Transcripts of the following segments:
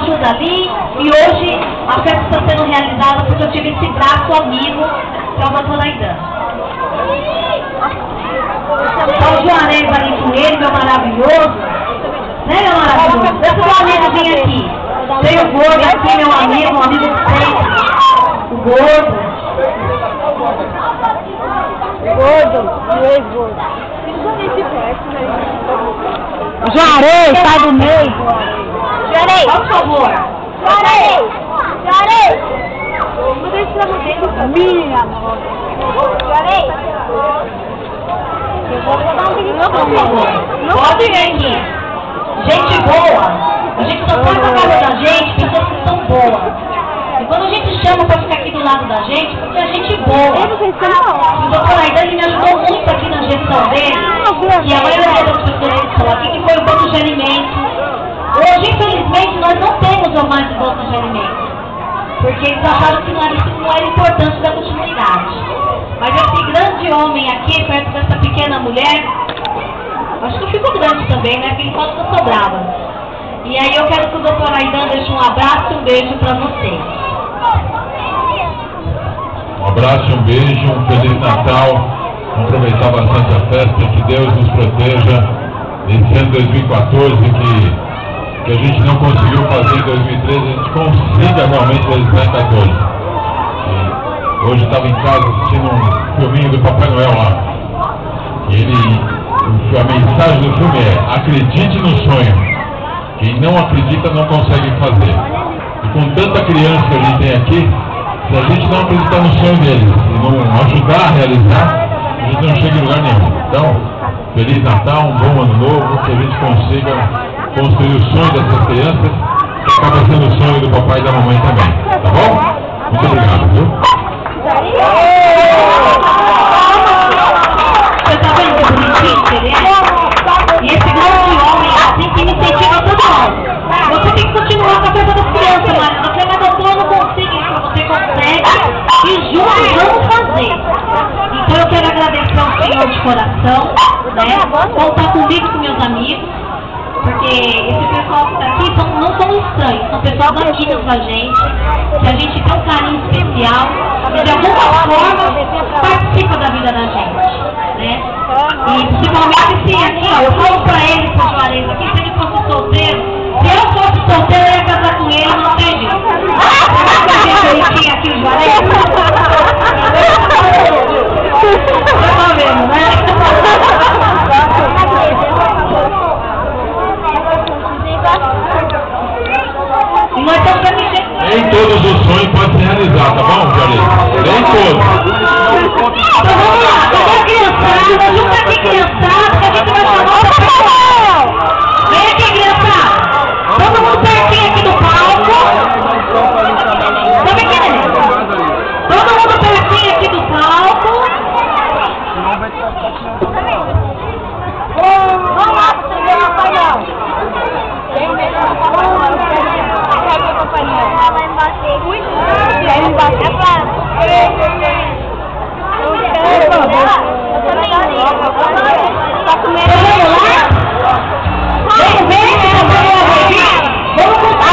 ajuda ali, e hoje a festa está sendo realizada porque eu tive esse braço amigo, que é o doutor Aidan. Então, o Juarez ali com ele, meu maravilhoso, né, meu maravilhoso? Deixa o meu amigo vir aqui. Tem o Gordo aqui, meu amigo, um amigo sempre, o Gordo. O ex-gordo. Juarez, sai do meio. Juarez, por favor. Juarez. Não deixa eu mudar. Minha amor. Juarez. Eu vou dar um vídeo Por favor. Pode vir aqui. Gente boa. A gente só faz na casa da gente pessoas que são boas. E quando a gente chama pra ficar aqui do lado da gente, porque a gente é boa. O doutor Aidan me ajudou muito aqui na gestão dele. E a maioria das pessoas que estão aqui, que foi o banco de alimentos. Hoje, infelizmente, nós não temos mais o banco de alimentos. Porque eles acharam que isso não era importante da continuidade. Mas esse grande homem aqui, perto dessa pequena mulher, acho que eu fico grande também, né? Porque ele fala que eu sou brava. E aí eu quero que o doutor Aidan deixe um abraço e um beijo para vocês. Um abraço, um beijo, um Feliz Natal. Vamos aproveitar bastante a festa, que Deus nos proteja nesse ano 2014, que a gente não conseguiu fazer em 2013, a gente consiga realmente realizar em 2014. Hoje estava em casa assistindo um filminho do Papai Noel lá. E a mensagem do filme é: acredite no sonho. Quem não acredita não consegue fazer. E com tanta criança que a gente tem aqui, se a gente não acreditar no sonho deles e não ajudar a realizar, a gente não chega em lugar nenhum. Então, Feliz Natal, um bom ano novo, que a gente consiga construir o sonho dessas crianças, que acaba sendo o sonho do papai e da mamãe também. Tá bom? Muito obrigado, viu? Você tá vendo que bonitinho que ele é? E esse grande homem assim que me incentiva todo mundo. Você tem que continuar com a festa das crianças, mas você vai doutor, eu não consigo isso, você consegue e juntos vamos fazer. Então eu quero agradecer ao Senhor de coração, né? Contar comigo e com meus amigos, porque esse pessoal que está aqui não são estranhos, são pessoas amigos da gente, que a gente tem um carinho especial e de alguma forma participa da vida da gente, né? E principalmente se aqui, ó, eu falo pra ele, pro Juarez aqui, se ele fosse solteiro, se eu fosse solteiro, eu ia casar com ele, não tem jeito. Você tinha aqui o Juarez? Você tá vendo, né? E nós estamos desse jeito. Nem todos os sonhos podem se realizar, tá bom, Juarez? Nem todos. Então vamos lá, toda criançada, junta aqui criançada, que a gente vai chamar o pessoal. Vem aqui criançada, todo mundo pertinho aqui do palco. Tá me querendo? Todo mundo pertinho aqui do palco. Vamos lá, pra você ver o Papai Noel. Tem medo do Papai Noel. Quer ver o Papai Noel? Vai embaixo. Vai embaixo. Tá comendo lá? Vamos ver, vamos contar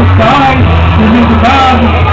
os pais, os educados,